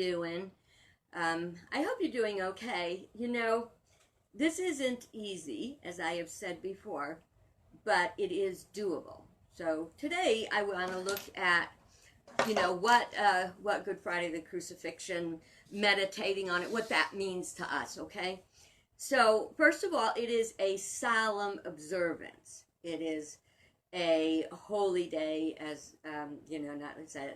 doing? I hope you're doing okay. This isn't easy, as I have said before, but it is doable. So today I want to look at, what Good Friday, the crucifixion, meditating on it, what that means to us, okay? So first of all, it is a solemn observance. It is a holy day, as not said,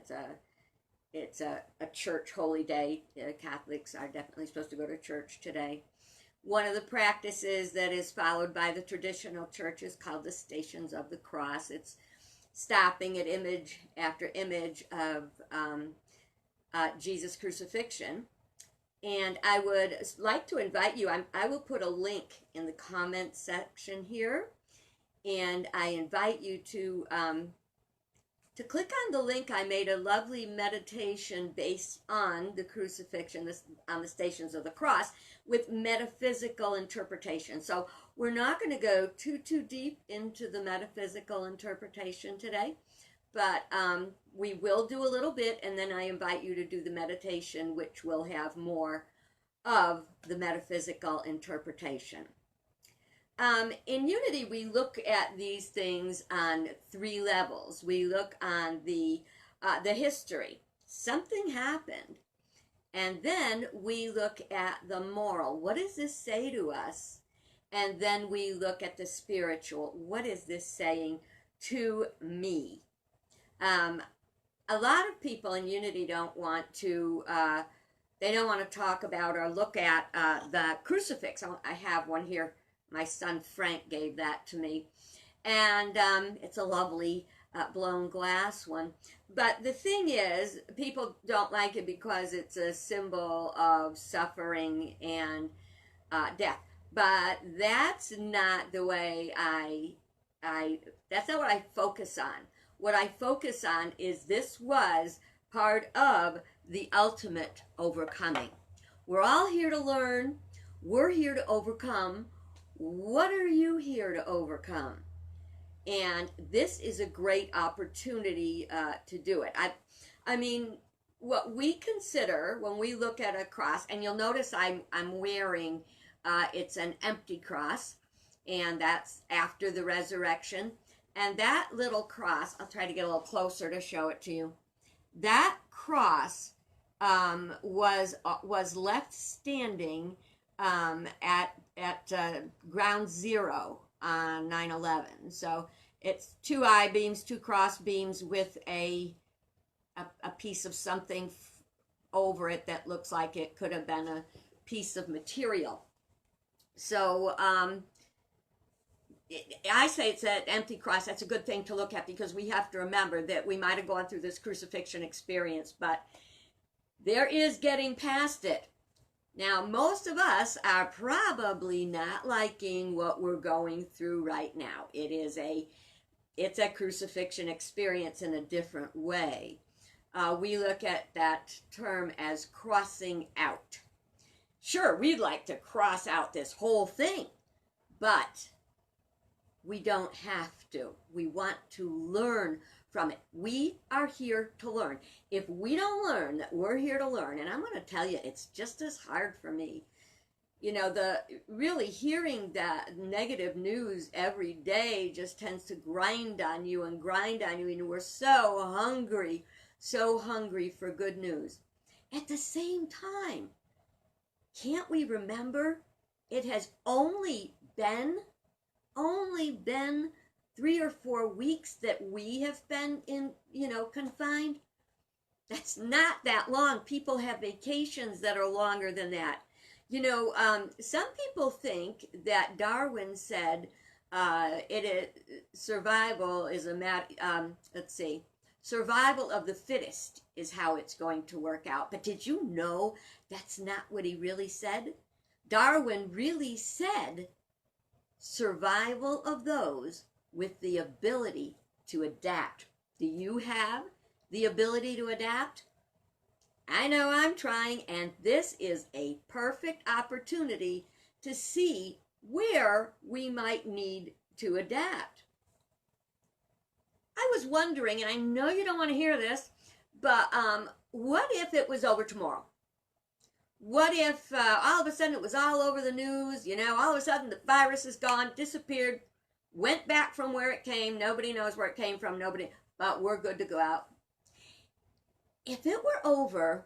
it's a church holy day. Catholics are definitely supposed to go to church today. One of the practices that is followed by the traditional church is called the Stations of the Cross. It's stopping at image after image of Jesus' crucifixion. And I would like to invite you, I will put a link in the comment section here, and I invite you to click on the link. I made a lovely meditation based on the crucifixion, on the Stations of the Cross, with metaphysical interpretation. So we're not going to go too deep into the metaphysical interpretation today, but we will do a little bit, and then I invite you to do the meditation, which will have more of the metaphysical interpretation. In Unity, we look at these things on 3 levels. We look on the history. Something happened. And then we look at the moral. What does this say to us? And then we look at the spiritual. What is this saying to me? A lot of people in Unity don't want to talk about or look at the crucifix. I have one here. My son Frank gave that to me, and it's a lovely blown glass one. But the thing is, people don't like it because it's a symbol of suffering and death. But that's not the way that's not what I focus on. What I focus on is this was part of the ultimate overcoming. We're all here to learn. We're here to overcome. What are you here to overcome? And this is a great opportunity to do it. I mean, what we consider when we look at a cross, and you'll notice I'm wearing, it's an empty cross, and that's after the resurrection. And that little cross, I'll try to get a little closer to show it to you. That cross was left standing at ground zero on 9/11. So it's 2 I-beams, 2 cross beams with a piece of something over it that looks like it could have been a piece of material. So I say it's an empty cross. That's a good thing to look at, because we have to remember that we might have gone through this crucifixion experience, but there is getting past it. Now, most of us are probably not liking what we're going through right now. It's a crucifixion experience in a different way. We look at that term as crossing out. Sure, we'd like to cross out this whole thing, but we don't have to. We want to learn from it. We are here to learn. If we don't learn that we're here to learn, and I'm going to tell you, it's just as hard for me. Really hearing that negative news every day just tends to grind on you, and we're so hungry for good news. At the same time, can't we remember it has only been 3 or 4 weeks that we have been confined? That's not that long. People have vacations that are longer than that. Some people think that Darwin said survival is survival of the fittest is how it's going to work out. But did you know that's not what he really said? Darwin really said survival of those with the ability to adapt. Do you have the ability to adapt? I know I'm trying, and this is a perfect opportunity to see where we might need to adapt. I was wondering, and I know you don't want to hear this, but what if it was over tomorrow? What if all of a sudden it was all over the news, all of a sudden the virus is gone, disappeared, went back from where it came, nobody knows where it came from, but we're good to go out. If it were over,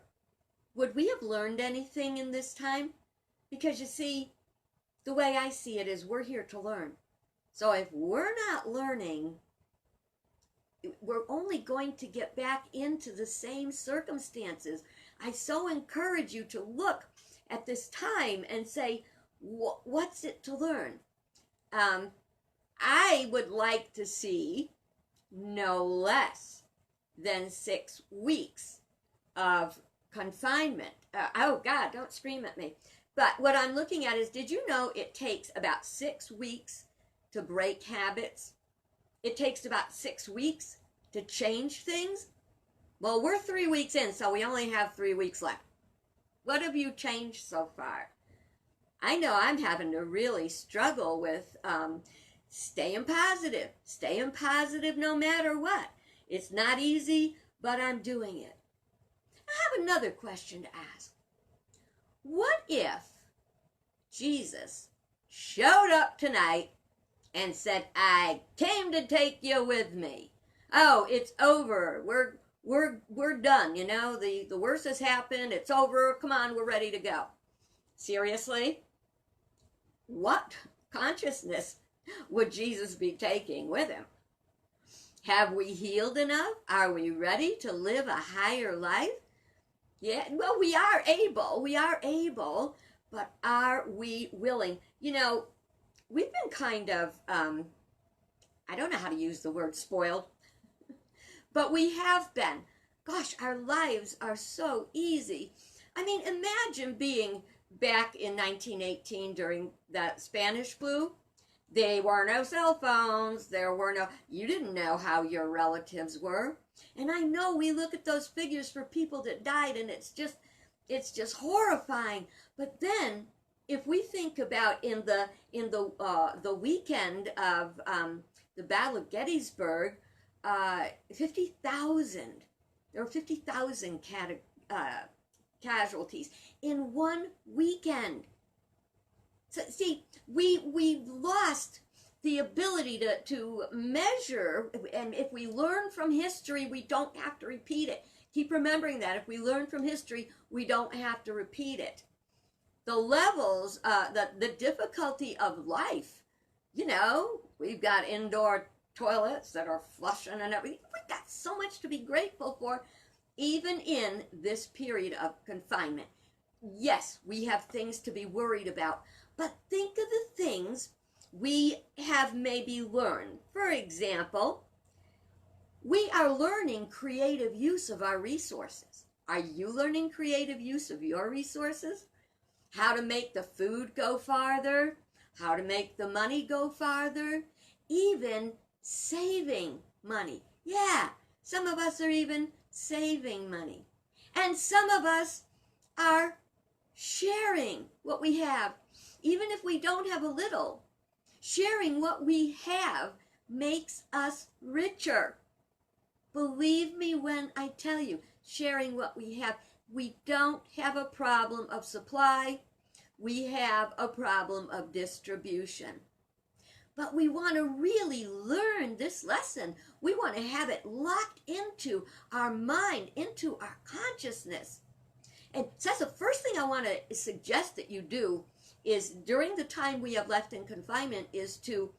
would we have learned anything in this time? Because you see, the way I see it is we're here to learn. So if we're not learning, we're only going to get back into the same circumstances. I so encourage you to look at this time and say, what's it to learn? I would like to see no less than 6 weeks of confinement. Oh God, don't scream at me. But what I'm looking at is, did you know it takes about 6 weeks to break habits? It takes about 6 weeks to change things. Well, we're 3 weeks in, so we only have 3 weeks left. What have you changed so far? I know I'm having to really struggle with staying positive no matter what. It's not easy, but I'm doing it. I have another question to ask. What if Jesus showed up tonight and said, I came to take you with me? Oh, it's over. We're done. The worst has happened. It's over. Come on, we're ready to go. Seriously? What consciousness would Jesus be taking with him? Have we healed enough? Are we ready to live a higher life? Yeah, well, we are able, but are we willing? We've been kind of, I don't know how to use the word spoiled, but we have been. Gosh, our lives are so easy. I mean, imagine being back in 1918 during that Spanish flu. There were no cell phones. You didn't know how your relatives were. And I know we look at those figures for people that died and it's just horrifying. But then if we think about in the weekend of the Battle of Gettysburg, 50,000, there were 50,000 casualties in one weekend. So see, we lost the ability to measure, and if we learn from history, we don't have to repeat it. Keep remembering that. If we learn from history, we don't have to repeat it. The levels, the difficulty of life, we've got indoor toilets that are flushing and everything. We've got so much to be grateful for, even in this period of confinement. Yes, we have things to be worried about, but think of the things we have maybe learned. For example, we are learning creative use of our resources. Are you learning creative use of your resources? How to make the food go farther, how to make the money go farther, even saving money. Yeah, some of us are even saving money. And some of us are sharing what we have. Even if we don't have a little, sharing what we have makes us richer. Believe me when I tell you, sharing what we have. We don't have a problem of supply. We have a problem of distribution. But we want to really learn this lesson. We want to have it locked into our mind, into our consciousness. And so that's the first thing I want to suggest that you do is during the time we have left in confinement is to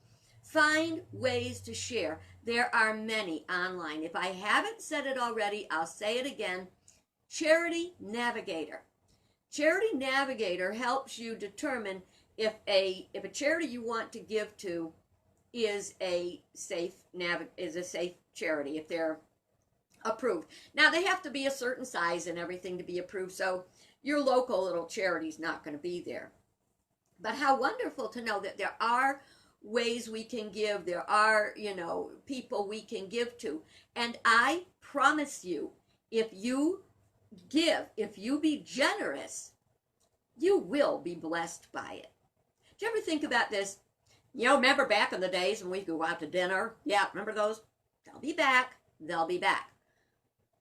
find ways to share. There are many online. If I haven't said it already, I'll say it again. Charity Navigator. Charity Navigator helps you determine if a charity you want to give to is a safe charity, if they're approved. Now they have to be a certain size and everything to be approved, so your local little charity's not going to be there. But how wonderful to know that there are ways we can give, there are, people we can give to. And I promise you, if you give, if you be generous, you will be blessed by it. Do you ever think about this? Remember back in the days when we could go out to dinner? Yeah, remember those? They'll be back.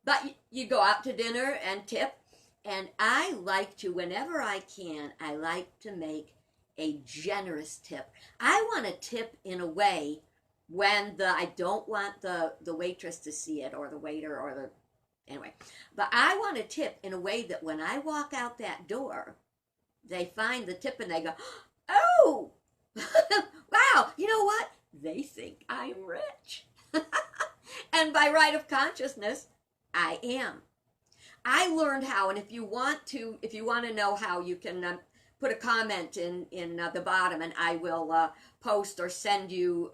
But you go out to dinner and tip, And I like to, whenever I can, I like to make a generous tip. I want to tip in a way when I don't want the waitress to see it, or the waiter, or anyway. But I want to tip in a way that when I walk out that door, they find the tip and they go, oh, wow, you know what? They think I'm rich. And by right of consciousness, I am. I learned how, and if you want to know how, you can put a comment in the bottom, and I will post or send you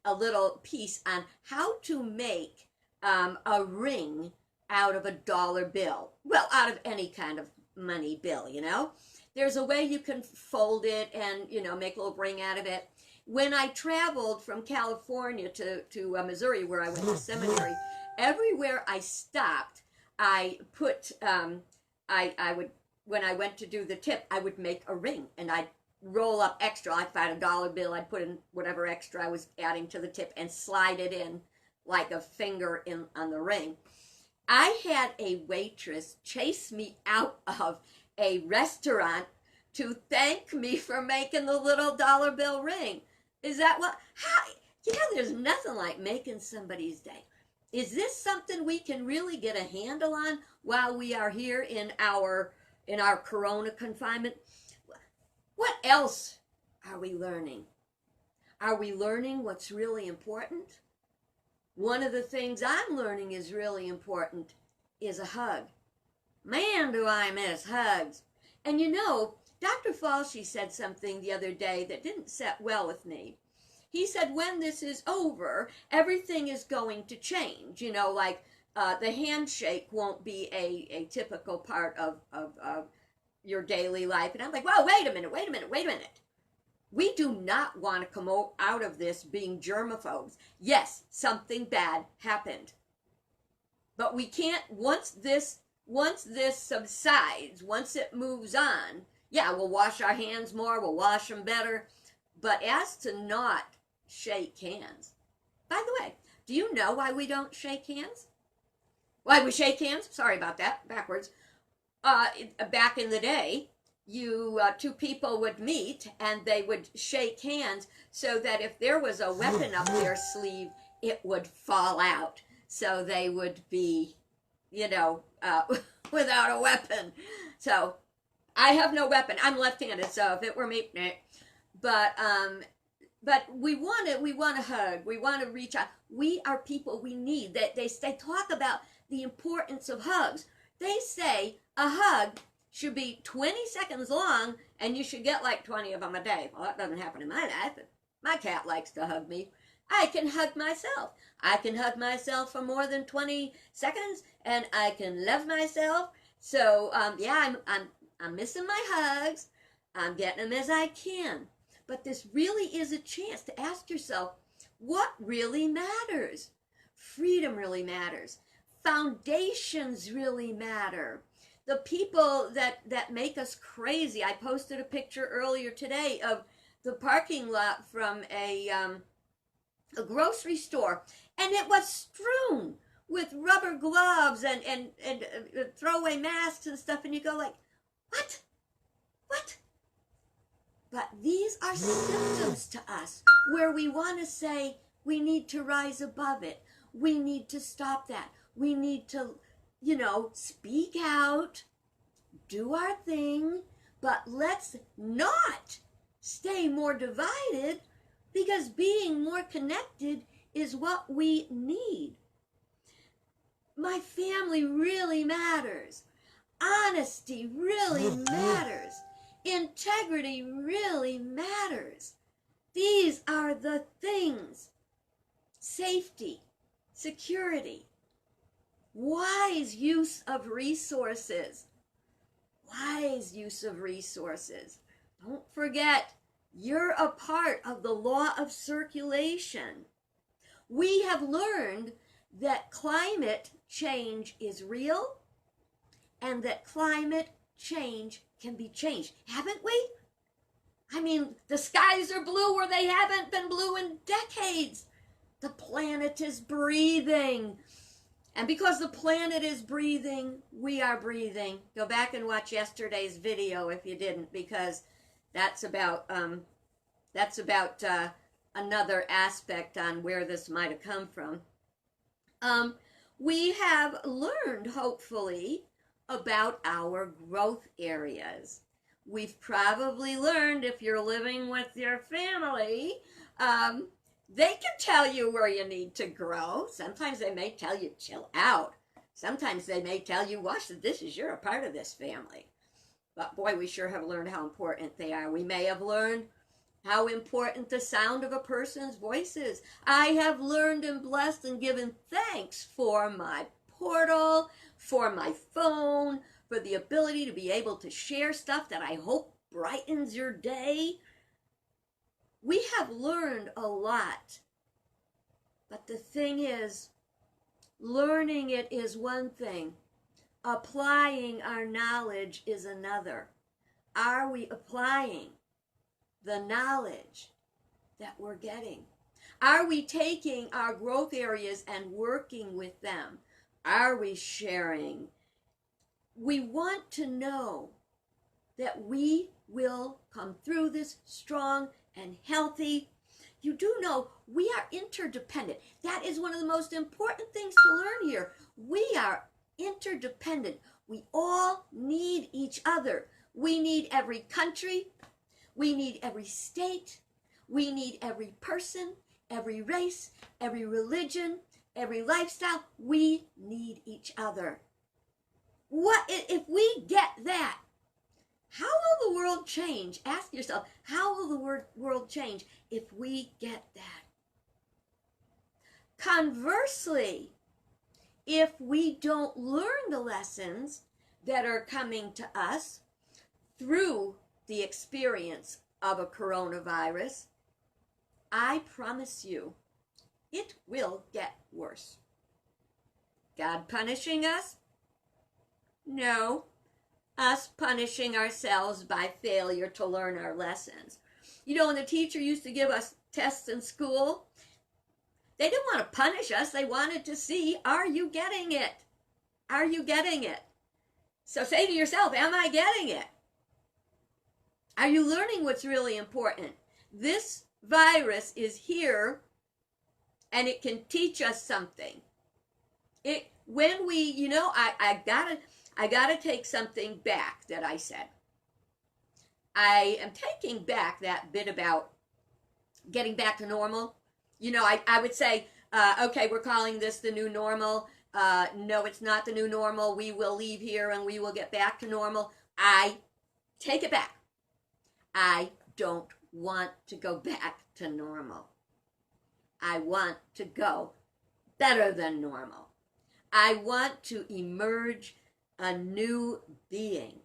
a little piece on how to make a ring out of a dollar bill. Well, out of any kind of money bill, you know. There's a way you can fold it and, you know, make a little ring out of it. When I traveled from California to Missouri, where I went to seminary, everywhere I stopped, I put, I would, when I went to do the tip, I would make a ring, and I'd roll up extra. Like if I had a dollar bill, I'd put in whatever extra I was adding to the tip and slide it in like a finger on the ring. I had a waitress chase me out of a restaurant to thank me for making the little dollar bill ring. Is that what? How? You know, there's nothing like making somebody's day. Is this something we can really get a handle on while we are here in our corona confinement? What else are we learning? Are we learning what's really important? One of the things I'm learning is really important is a hug. Man, do I miss hugs. And you know, Dr. Falsey said something the other day that didn't set well with me. He said, when this is over, everything is going to change. You know, like the handshake won't be a typical part of your daily life. And I'm like, whoa, wait a minute. We do not want to come out of this being germaphobes. Yes, something bad happened. But we can't, once this subsides, once it moves on, yeah, we'll wash our hands more, we'll wash them better. But as to not shake hands. By the way, do you know why we don't shake hands? Why we shake hands? Sorry about that, backwards. Back in the day, two people would meet and they would shake hands so that if there was a weapon up their sleeve, it would fall out. So they would be, you know, without a weapon. So I have no weapon. I'm left-handed, so if it were me, nah. But we want to hug. We want to reach out. We are people we need. They talk about the importance of hugs. They say a hug should be 20 seconds long, and you should get like 20 of them a day. Well, that doesn't happen in my life. My cat likes to hug me. I can hug myself. I can hug myself for more than 20 seconds, and I can love myself. So, yeah, I'm missing my hugs. I'm getting them as I can. But this really is a chance to ask yourself, what really matters? Freedom really matters. Foundations really matter. The people that make us crazy. I posted a picture earlier today of the parking lot from a grocery store, and it was strewn with rubber gloves and throwaway masks and stuff, and you go like, what? But these are symptoms to us where we want to say we need to rise above it. We need to stop that. We need to, you know, speak out, do our thing, but let's not stay more divided, because being more connected is what we need. My family really matters. Honesty really matters. Integrity really matters. These are the things. Safety, security, wise use of resources. Wise use of resources. Don't forget, you're a part of the law of circulation. We have learned that climate change is real and that climate change can be changed. Haven't we? I mean, the skies are blue where they haven't been blue in decades. The planet is breathing. And because the planet is breathing, we are breathing. Go back and watch yesterday's video if you didn't, because that's about another aspect on where this might have come from. We have learned, hopefully, about our growth areas. We've probably learned, if you're living with your family, they can tell you where you need to grow. Sometimes they may tell you chill out. Sometimes they may tell you wash the dishes. You're a part of this family. But boy, we sure have learned how important they are. We may have learned how important the sound of a person's voice is. I have learned and blessed and given thanks for my portal, for my phone, for the ability to be able to share stuff that I hope brightens your day. We have learned a lot. But the thing is, learning it is one thing. Applying our knowledge is another. Are we applying the knowledge that we're getting? Are we taking our growth areas and working with them? Are we sharing? We want to know that we will come through this strong and healthy. You do know we are interdependent. That is one of the most important things to learn here. We are interdependent. We all need each other. We need every country. We need every state. We need every person, every race, every religion, every lifestyle. We need each other. What if we get that? How will the world change? Ask yourself, how will the world change if we get that? Conversely, if we don't learn the lessons that are coming to us through the experience of a coronavirus, I promise you, it will get worse. God punishing us? No. Us punishing ourselves by failure to learn our lessons. You know, when the teacher used to give us tests in school, they didn't want to punish us. They wanted to see, are you getting it? Are you getting it? So say to yourself, am I getting it? Are you learning what's really important? This virus is here and it can teach us something. When we, you know, I gotta take something back that I said. I am taking back that bit about getting back to normal. You know, I would say, okay, we're calling this the new normal. No, it's not the new normal. We will leave here and we will get back to normal. I take it back. I don't want to go back to normal. I want to go better than normal. I want to emerge a new being.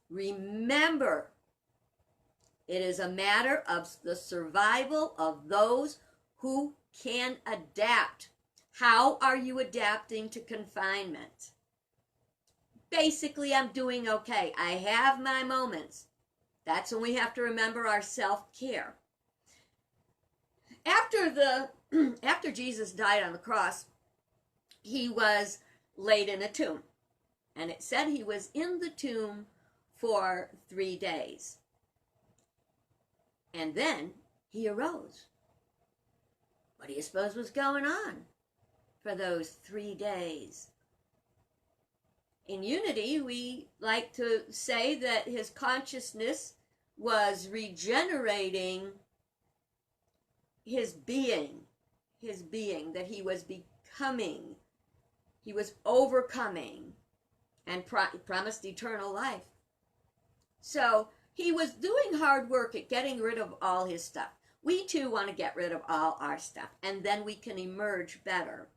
Remember, it is a matter of the survival of those who can adapt. How are you adapting to confinement? Basically, I'm doing okay. I have my moments. That's when we have to remember our self-care. After Jesus died on the cross, he was laid in a tomb. And it said he was in the tomb for 3 days. And then he arose. What do you suppose was going on for those 3 days? In Unity, we like to say that his consciousness was regenerating his being, that he was becoming, he was overcoming, and promised eternal life. So he was doing hard work at getting rid of all his stuff. We too want to get rid of all our stuff, and then we can emerge better.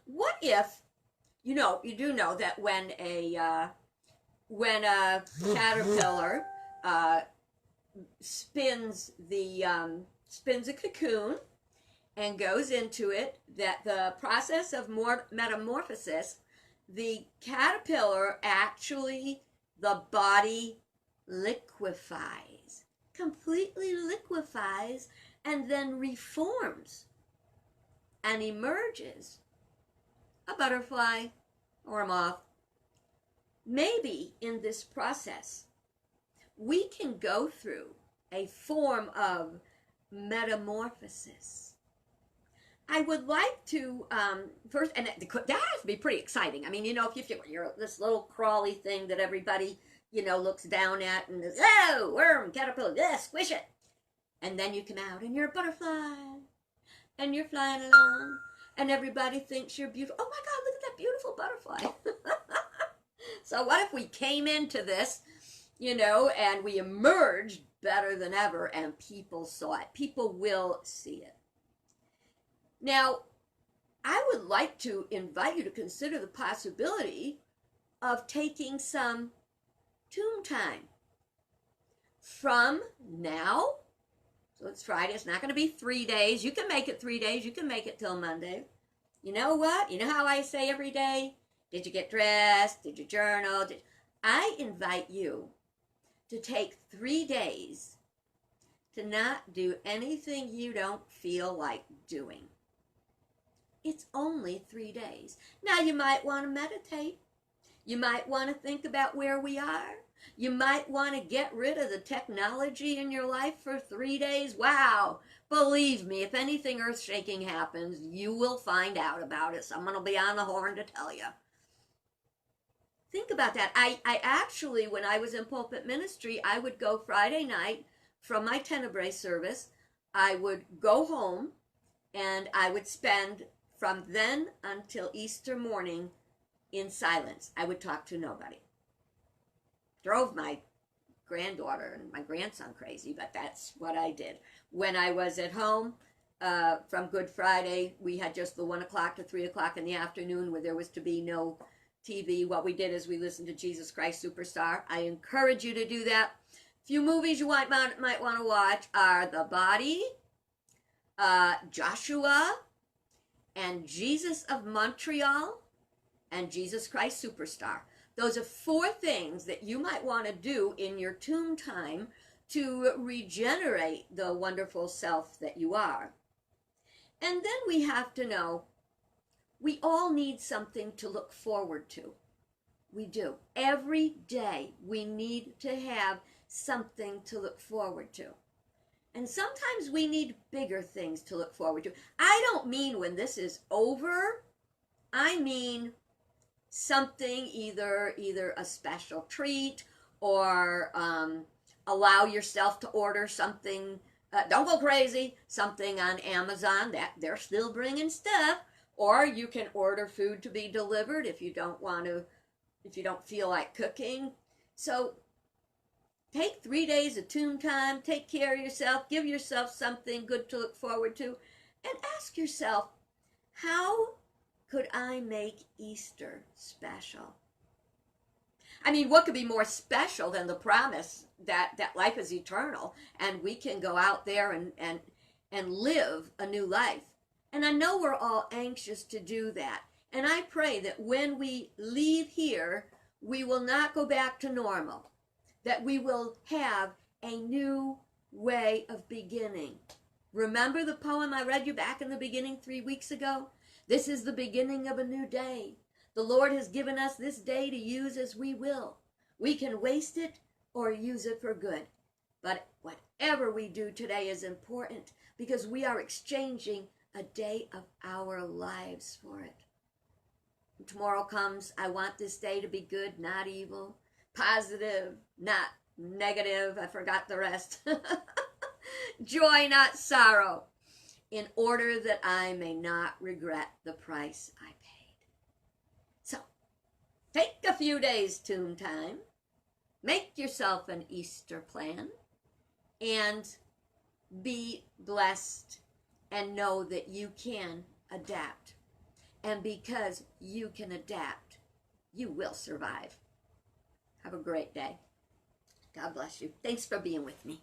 What if, you do know that when a caterpillar spins a cocoon and goes into it, that the process of metamorphosis, the caterpillar actually, the body liquefies, completely liquefies, and then reforms and emerges a butterfly, or a moth. Maybe in this process, we can go through a form of metamorphosis. I would like to first, and that has to be pretty exciting. I mean, you know, if you're this little crawly thing that everybody, you know, looks down at and is, oh, worm, caterpillar, yeah, squish it. And then you come out and you're a butterfly and you're flying along and everybody thinks you're beautiful. Oh my God, look at that beautiful butterfly. So what if we came into this, you know, and we emerged better than ever and people saw it? People will see it. Now, I would like to invite you to consider the possibility of taking some tomb time from now. So it's Friday. It's not going to be 3 days. You can make it 3 days. You can make it till Monday. You know what? You know how I say every day? Did you get dressed? Did you journal? I invite you to take 3 days to not do anything you don't feel like doing. It's only 3 days. Now you might want to meditate. You might want to think about where we are. You might want to get rid of the technology in your life for 3 days. Wow. Believe me, if anything earth-shaking happens, you will find out about it. Someone will be on the horn to tell you. Think about that. I actually, when I was in pulpit ministry, I would go Friday night from my Tenebrae service. I would go home and I would spend from then until Easter morning in silence. I would talk to nobody. Drove my granddaughter and my grandson crazy, but that's what I did. When I was at home from Good Friday, we had just the 1 o'clock to 3 o'clock in the afternoon where there was to be no TV. What we did is we listened to Jesus Christ Superstar. I encourage you to do that. A few movies you might want to watch are The Body, Joshua, and Jesus of Montreal, and Jesus Christ Superstar. Those are 4 things that you might want to do in your tomb time to regenerate the wonderful self that you are. And then we have to know we all need something to look forward to. We do. Every day we need to have something to look forward to. And sometimes we need bigger things to look forward to. I don't mean when this is over. I mean something, either a special treat or allow yourself to order something. Don't go crazy. Something on Amazon that they're still bringing stuff. Or you can order food to be delivered if you don't feel like cooking. So take 3 days of tomb time, take care of yourself, give yourself something good to look forward to, and ask yourself, how could I make Easter special? I mean, what could be more special than the promise that life is eternal and we can go out there and live a new life? And I know we're all anxious to do that. And I pray that when we leave here, we will not go back to normal, that we will have a new way of beginning. Remember the poem I read you back in the beginning 3 weeks ago? This is the beginning of a new day. The Lord has given us this day to use as we will. We can waste it or use it for good. But whatever we do today is important because we are exchanging a day of our lives for it. When tomorrow comes, I want this day to be good, not evil, positive, not negative. I forgot the rest. Joy, not sorrow, in order that I may not regret the price I paid. So, take a few days tomb time, make yourself an Easter plan, and be blessed and know that you can adapt. And because you can adapt, you will survive. Have a great day. God bless you. Thanks for being with me.